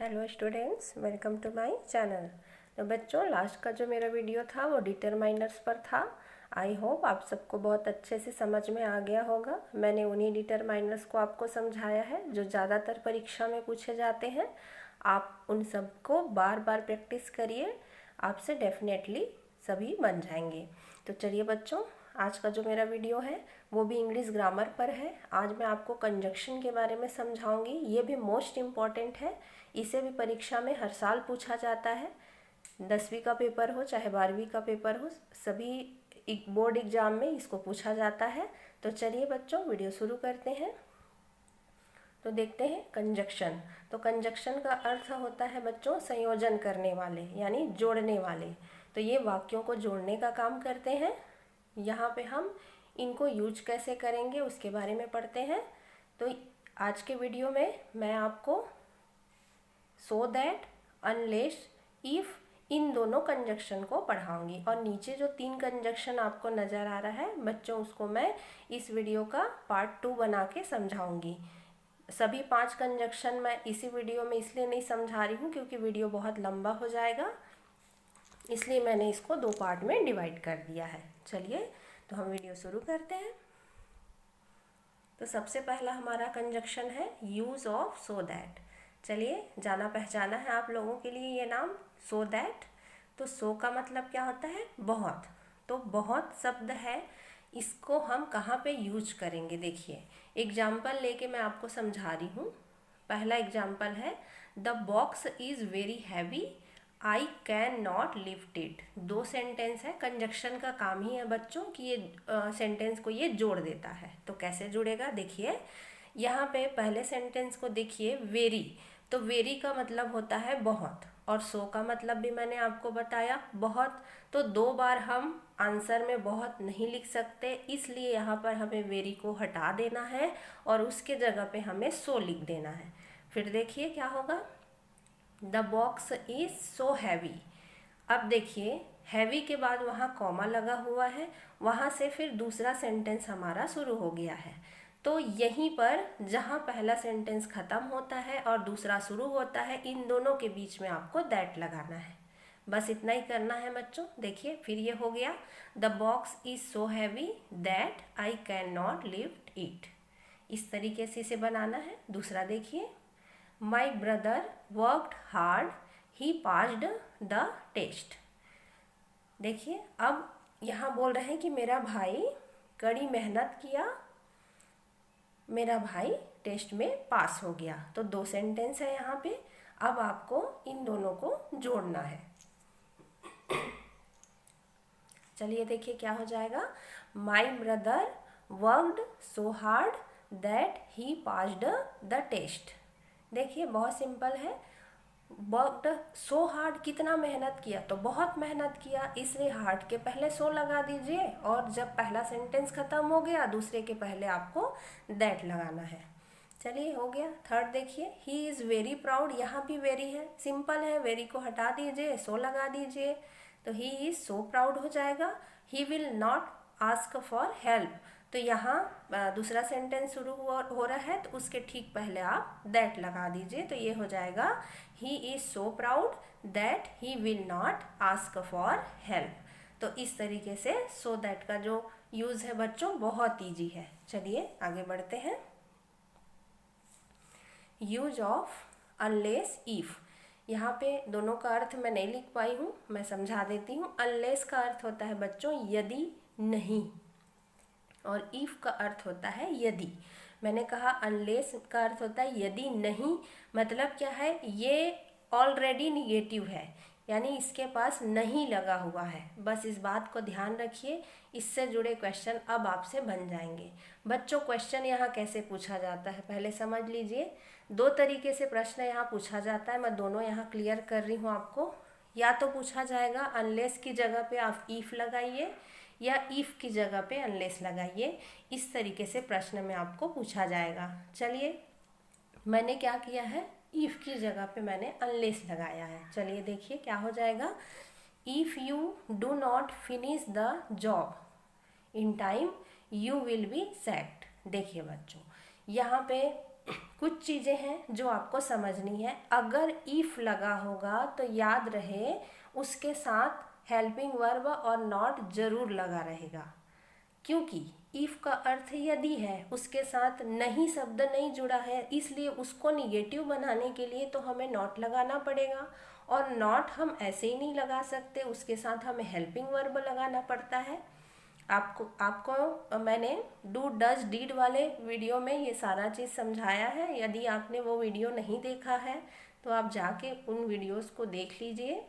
Hello students, welcome to my channel. तो बच्चों, last का जो मेरा वीडियो था वो डिटरमाइनर्स पर था। आई होप आप सबको बहुत अच्छे से समझ में आ गया होगा। मैंने उन्हीं डिटरमाइनर्स को आपको समझाया है जो ज़्यादातर परीक्षा में पूछे जाते हैं। आप उन सबको बार बार प्रैक्टिस करिए, आपसे डेफिनेटली सभी बन जाएंगे। तो चलिए बच्चों, आज का जो मेरा वीडियो है वो भी इंग्लिश ग्रामर पर है। आज मैं आपको कंजक्शन के बारे में समझाऊंगी। ये भी मोस्ट इम्पॉर्टेंट है, इसे भी परीक्षा में हर साल पूछा जाता है। 10वीं का पेपर हो चाहे 12वीं का पेपर हो, सभी बोर्ड एग्जाम में इसको पूछा जाता है। तो चलिए बच्चों, वीडियो शुरू करते हैं। तो देखते हैं कंजक्शन। तो कंजक्शन का अर्थ होता है बच्चों संयोजन करने वाले, यानी जोड़ने वाले। तो ये वाक्यों को जोड़ने का काम करते हैं। यहाँ पे हम इनको यूज कैसे करेंगे उसके बारे में पढ़ते हैं। तो आज के वीडियो में मैं आपको सो दैट, अनलेस, इफ, इन दोनों कंजक्शन को पढ़ाऊंगी। और नीचे जो 3 कंजक्शन आपको नज़र आ रहा है बच्चों, उसको मैं इस वीडियो का पार्ट 2 बना के समझाऊंगी। सभी 5 कंजक्शन मैं इसी वीडियो में इसलिए नहीं समझा रही हूँ क्योंकि वीडियो बहुत लंबा हो जाएगा, इसलिए मैंने इसको 2 पार्ट में डिवाइड कर दिया है। चलिए तो हम वीडियो शुरू करते हैं। तो सबसे पहला हमारा कंजक्शन है यूज़ ऑफ सो दैट। चलिए, जाना पहचाना है आप लोगों के लिए ये नाम, सो दैट। तो सो का मतलब क्या होता है? बहुत। तो बहुत शब्द है, इसको हम कहाँ पे यूज करेंगे? देखिए, एग्जाम्पल लेके मैं आपको समझा रही हूँ। पहला एग्जाम्पल है the box is very heavy, I can not lift it. 2 sentence है। कंजक्शन का काम ही है बच्चों कि ये सेंटेंस को ये जोड़ देता है। तो कैसे जुड़ेगा? देखिए, यहाँ पे पहले सेंटेंस को देखिए, वेरी। तो वेरी का मतलब होता है बहुत, और सो का मतलब भी मैंने आपको बताया, बहुत। तो 2 बार हम आंसर में बहुत नहीं लिख सकते, इसलिए यहाँ पर हमें वेरी को हटा देना है और उसके जगह पे हमें सो लिख देना है। फिर देखिए क्या होगा, the box is so heavy. अब देखिए, हैवी के बाद वहाँ कॉमा लगा हुआ है, वहाँ से फिर दूसरा सेंटेंस हमारा शुरू हो गया है। तो यहीं पर जहाँ पहला सेंटेंस ख़त्म होता है और दूसरा शुरू होता है, इन दोनों के बीच में आपको दैट लगाना है। बस इतना ही करना है बच्चों। देखिए, फिर ये हो गया the box is so heavy that I can not lift it. इस तरीके से इसे बनाना है। दूसरा देखिए, my brother worked hard, he passed the test. देखिए, अब यहाँ बोल रहे हैं कि मेरा भाई कड़ी मेहनत किया, मेरा भाई टेस्ट में पास हो गया। तो 2 सेंटेंस है यहाँ पे। अब आपको इन दोनों को जोड़ना है। चलिए देखिए क्या हो जाएगा, my brother worked so hard that he passed the test. देखिए, बहुत सिंपल है। वर्कड सो हार्ड, कितना मेहनत किया? तो बहुत मेहनत किया, इसलिए हार्ड के पहले सो लगा दीजिए, और जब पहला सेंटेंस खत्म हो गया दूसरे के पहले आपको दैट लगाना है। चलिए, हो गया। थर्ड देखिए, ही इज़ वेरी प्राउड। यहाँ भी वेरी है, सिंपल है, वेरी को हटा दीजिए, सो लगा दीजिए, तो ही इज़ सो प्राउड हो जाएगा। He will not ask for help. तो यहाँ दूसरा सेंटेंस शुरू हो रहा है, तो उसके ठीक पहले आप दैट लगा दीजिए, तो ये हो जाएगा he is so proud that he will not ask for help. तो इस तरीके से सो दैट का जो यूज़ है बच्चों, बहुत ईजी है। चलिए आगे बढ़ते हैं। Use of unless, if. यहाँ पे दोनों का अर्थ मैं नहीं लिख पाई हूँ, मैं समझा देती हूँ। अनलेस का अर्थ होता है बच्चों यदि नहीं, और इफ का अर्थ होता है यदि। मैंने कहा अनलेस का अर्थ होता है यदि नहीं, मतलब क्या है, ये ऑलरेडी निगेटिव है, यानी इसके पास नहीं लगा हुआ है। बस इस बात को ध्यान रखिए, इससे जुड़े क्वेश्चन अब आपसे बन जाएंगे। बच्चों, क्वेश्चन यहाँ कैसे पूछा जाता है पहले समझ लीजिए। 2 तरीके से प्रश्न यहाँ पूछा जाता है, मैं दोनों यहाँ क्लियर कर रही हूँ आपको। या तो पूछा जाएगा अनलेस की जगह पे आप इफ लगाइए, या इफ की जगह पे अनलेस लगाइए। इस तरीके से प्रश्न में आपको पूछा जाएगा। चलिए, मैंने क्या किया है, इफ की जगह पे मैंने अनलेस लगाया है। चलिए देखिए क्या हो जाएगा, if you do not finish the job in time you will be sacked. देखिए बच्चों, यहाँ पे कुछ चीज़ें हैं जो आपको समझनी है। अगर इफ़ लगा होगा तो याद रहे उसके साथ हेल्पिंग वर्ब और नॉट ज़रूर लगा रहेगा, क्योंकि इफ़ का अर्थ यदि है, उसके साथ नहीं शब्द नहीं जुड़ा है, इसलिए उसको निगेटिव बनाने के लिए तो हमें नॉट लगाना पड़ेगा। और नॉट हम ऐसे ही नहीं लगा सकते, उसके साथ हमें हेल्पिंग वर्ब लगाना पड़ता है। आपको मैंने डू डज डीड वाले वीडियो में ये सारा चीज़ समझाया है। यदि आपने वो वीडियो नहीं देखा है तो आप जाके उन वीडियोस को देख लीजिए।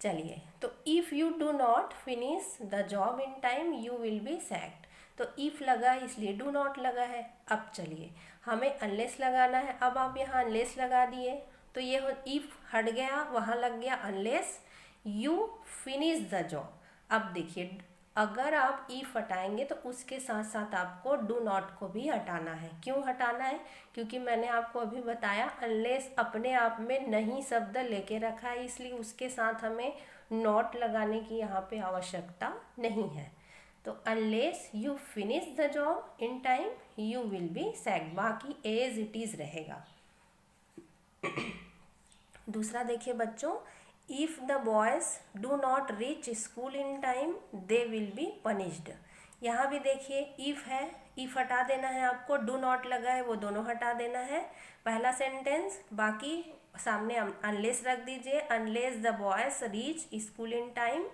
चलिए, तो if you do not finish the job in time you will be sacked. तो इफ़ लगा इसलिए डू नॉट लगा है। अब चलिए, हमें अनलेस लगाना है। अब आप यहाँ अनलेस लगा दिए तो ये इफ़ हट गया, वहाँ लग गया unless you finish the job. अब देखिए, अगर आप इफ हटाएंगे तो उसके साथ साथ आपको डू नॉट को भी हटाना है। क्यों हटाना है? क्योंकि मैंने आपको अभी बताया अनलेस अपने आप में नहीं शब्द लेके रखा है, इसलिए उसके साथ हमें नॉट लगाने की यहाँ पे आवश्यकता नहीं है। तो unless you finish the job in time you will be sacked, बाकी एज इट इज़ रहेगा। दूसरा देखिए बच्चों, if the boys do not reach school in time they will be punished. यहाँ भी देखिए इफ़ है, इफ़ हटा देना है आपको, डू नॉट लगा है वो दोनों हटा देना है। पहला सेंटेंस, बाकी सामने अनलेस रख दीजिए, unless the boys reach school in time,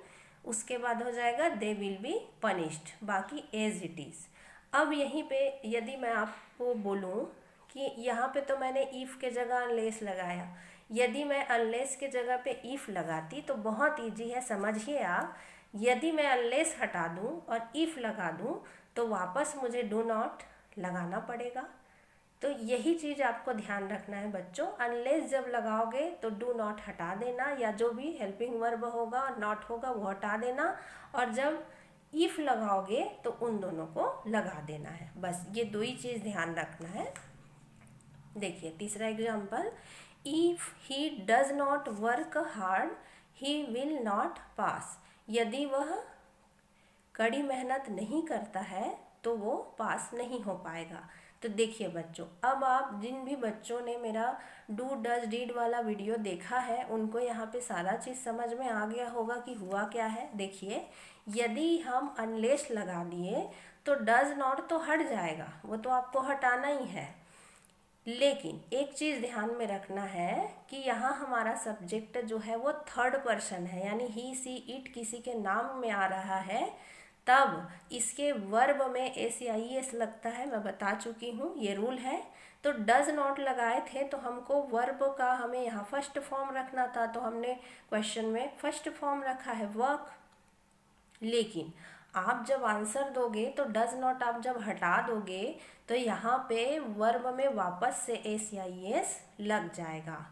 उसके बाद हो जाएगा दे विल बी पनिश्ड, बाकी एज इट इज़। अब यहीं पे यदि मैं आपको बोलूँ कि यहाँ पे तो मैंने इफ़ के जगह अनलेस लगाया, यदि मैं अनलेस के जगह पे इफ़ लगाती तो बहुत ईजी है, समझिए आप। यदि मैं अनलेस हटा दूँ और इफ़ लगा दूँ तो वापस मुझे डू नॉट लगाना पड़ेगा। तो यही चीज़ आपको ध्यान रखना है बच्चों। अनलेस जब लगाओगे तो डू नॉट हटा देना, या जो भी हेल्पिंग वर्ब होगा नॉट होगा वो हटा देना, और जब इफ़ लगाओगे तो उन दोनों को लगा देना है। बस ये दो ही चीज़ ध्यान रखना है। देखिए तीसरा example, if he does not work hard he will not pass. यदि वह कड़ी मेहनत नहीं करता है तो वो पास नहीं हो पाएगा। तो देखिए बच्चों, अब आप जिन भी बच्चों ने मेरा डू डज डीड वाला वीडियो देखा है उनको यहाँ पे सारा चीज़ समझ में आ गया होगा कि हुआ क्या है। देखिए, यदि हम अनलेस लगा दिए तो डज नॉट तो हट जाएगा, वो तो आपको हटाना ही है। लेकिन एक चीज़ ध्यान में रखना है कि यहाँ हमारा सब्जेक्ट जो है वो थर्ड पर्सन है, यानी ही सी इट किसी के नाम में आ रहा है, तब इसके वर्ब में एस या ई एस लगता है। मैं बता चुकी हूँ, ये रूल है। तो डज नॉट लगाए थे तो हमको वर्ब का हमें यहाँ फर्स्ट फॉर्म रखना था, तो हमने क्वेश्चन में फर्स्ट फॉर्म रखा है वर्क। लेकिन आप जब आंसर दोगे तो डज नॉट आप जब हटा दोगे तो यहाँ पे वर्ब में वापस से एस या ई एस लग जाएगा।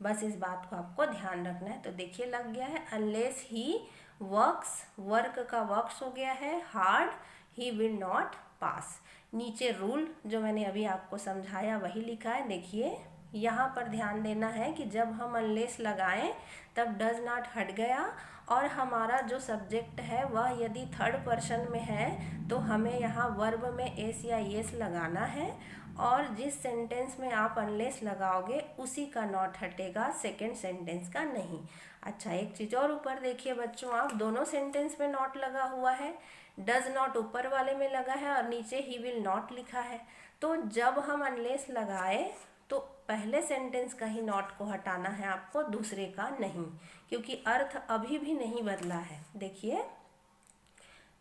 बस इस बात को आपको ध्यान रखना है। तो देखिए लग गया है, अनलेस ही वर्क्स, वर्क का वर्क्स हो गया है, hard he will not pass. नीचे रूल जो मैंने अभी आपको समझाया वही लिखा है। देखिए यहाँ पर ध्यान देना है कि जब हम अनलेस लगाएं तब डज नॉट हट गया, और हमारा जो सब्जेक्ट है वह यदि थर्ड पर्सन में है तो हमें यहाँ वर्ब में एस या एस लगाना है, और जिस सेंटेंस में आप अनलेस लगाओगे उसी का नॉट हटेगा, सेकंड सेंटेंस का नहीं। अच्छा, एक चीज़ और ऊपर देखिए बच्चों, आप दोनों सेंटेंस में नॉट लगा हुआ है, डज नॉट ऊपर वाले में लगा है और नीचे ही विल नॉट लिखा है। तो जब हम अनलेस लगाए तो पहले सेंटेंस का ही नॉट को हटाना है आपको, दूसरे का नहीं, क्योंकि अर्थ अभी भी नहीं बदला है। देखिए,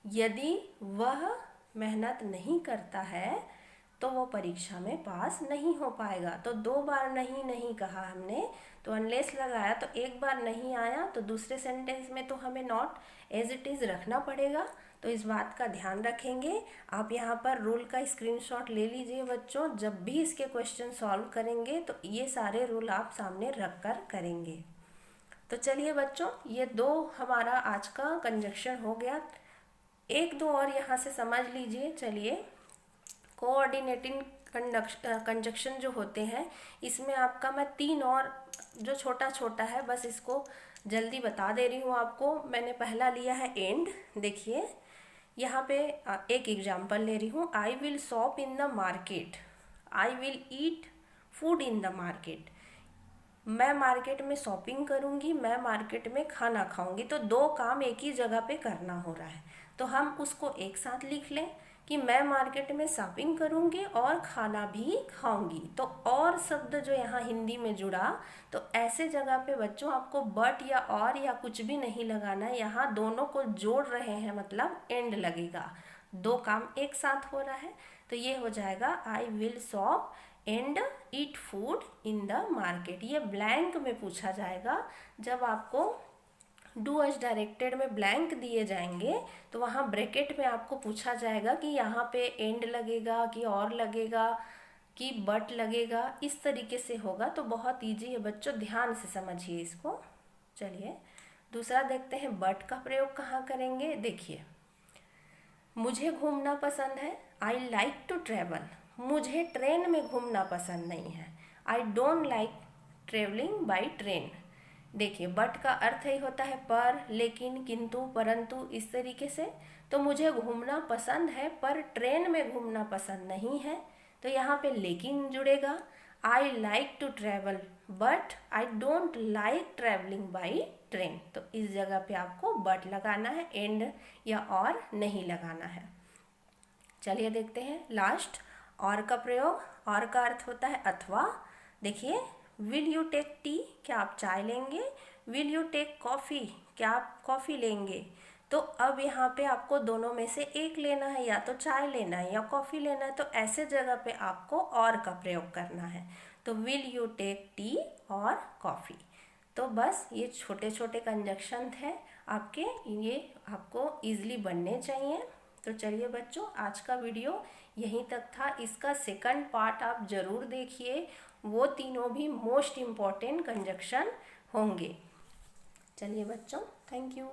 यदि वह मेहनत नहीं करता है तो वो परीक्षा में पास नहीं हो पाएगा। तो दो बार नहीं नहीं कहा हमने, तो अनलेस लगाया तो एक बार नहीं आया, तो दूसरे सेंटेंस में तो हमें नॉट एज इट इज़ रखना पड़ेगा। तो इस बात का ध्यान रखेंगे। आप यहाँ पर रूल का स्क्रीनशॉट ले लीजिए बच्चों, जब भी इसके क्वेश्चन सॉल्व करेंगे तो ये सारे रूल आप सामने रख कर करेंगे। तो चलिए बच्चों, ये दो हमारा आज का कंजक्शन हो गया। एक दो और यहाँ से समझ लीजिए। चलिए, कोऑर्डिनेटिंग कंजक्शन जो होते हैं इसमें आपका मैं तीन और जो छोटा छोटा है बस इसको जल्दी बता दे रही हूँ आपको। मैंने पहला लिया है एंड। देखिए यहाँ पे एक एग्जांपल ले रही हूँ, I will shop in the market. I will eat food in the market, मैं मार्केट में शॉपिंग करूँगी, मैं मार्केट में खाना खाऊंगी। तो दो काम एक ही जगह पे करना हो रहा है, तो हम उसको एक साथ लिख लें कि मैं मार्केट में शॉपिंग करूँगी और खाना भी खाऊंगी। तो और शब्द जो यहाँ हिंदी में जुड़ा, तो ऐसे जगह पे बच्चों आपको बट या और या कुछ भी नहीं लगाना है, यहाँ दोनों को जोड़ रहे हैं मतलब एंड लगेगा, दो काम एक साथ हो रहा है। तो ये हो जाएगा I will shop and eat food in the market. ये ब्लैंक में पूछा जाएगा, जब आपको डू एज डायरेक्टेड में ब्लैंक दिए जाएंगे तो वहाँ ब्रैकेट में आपको पूछा जाएगा कि यहाँ पे एंड लगेगा कि और लगेगा कि बट लगेगा, इस तरीके से होगा। तो बहुत ईजी है बच्चों, ध्यान से समझिए इसको। चलिए दूसरा देखते हैं, बट का प्रयोग कहाँ करेंगे। देखिए, मुझे घूमना पसंद है, आई लाइक टू ट्रेवल, मुझे ट्रेन में घूमना पसंद नहीं है, आई don't like travelling by train. देखिए, बट का अर्थ ही होता है पर, लेकिन, किंतु, परंतु, इस तरीके से। तो मुझे घूमना पसंद है पर ट्रेन में घूमना पसंद नहीं है, तो यहाँ पे लेकिन जुड़ेगा। I like to travel but I don't like travelling by train, तो इस जगह पे आपको बट लगाना है, एंड या और नहीं लगाना है। चलिए देखते हैं लास्ट, और का प्रयोग। और का अर्थ होता है अथवा। देखिए, विल यू टेक टी, क्या आप चाय लेंगे, विल यू टेक कॉफ़ी, क्या आप कॉफ़ी लेंगे। तो अब यहाँ पे आपको दोनों में से एक लेना है, या तो चाय लेना है या कॉफ़ी लेना है, तो ऐसे जगह पे आपको और का प्रयोग करना है। तो विल यू टेक टी और कॉफ़ी। तो बस ये छोटे छोटे कंजक्शन थे आपके, ये आपको ईजिली बनने चाहिए। तो चलिए बच्चों, आज का वीडियो यहीं तक था। इसका सेकंड पार्ट आप ज़रूर देखिए, वो तीनों भी मोस्ट इम्पॉर्टेंट कंजक्शन होंगे। चलिए बच्चों, थैंक यू।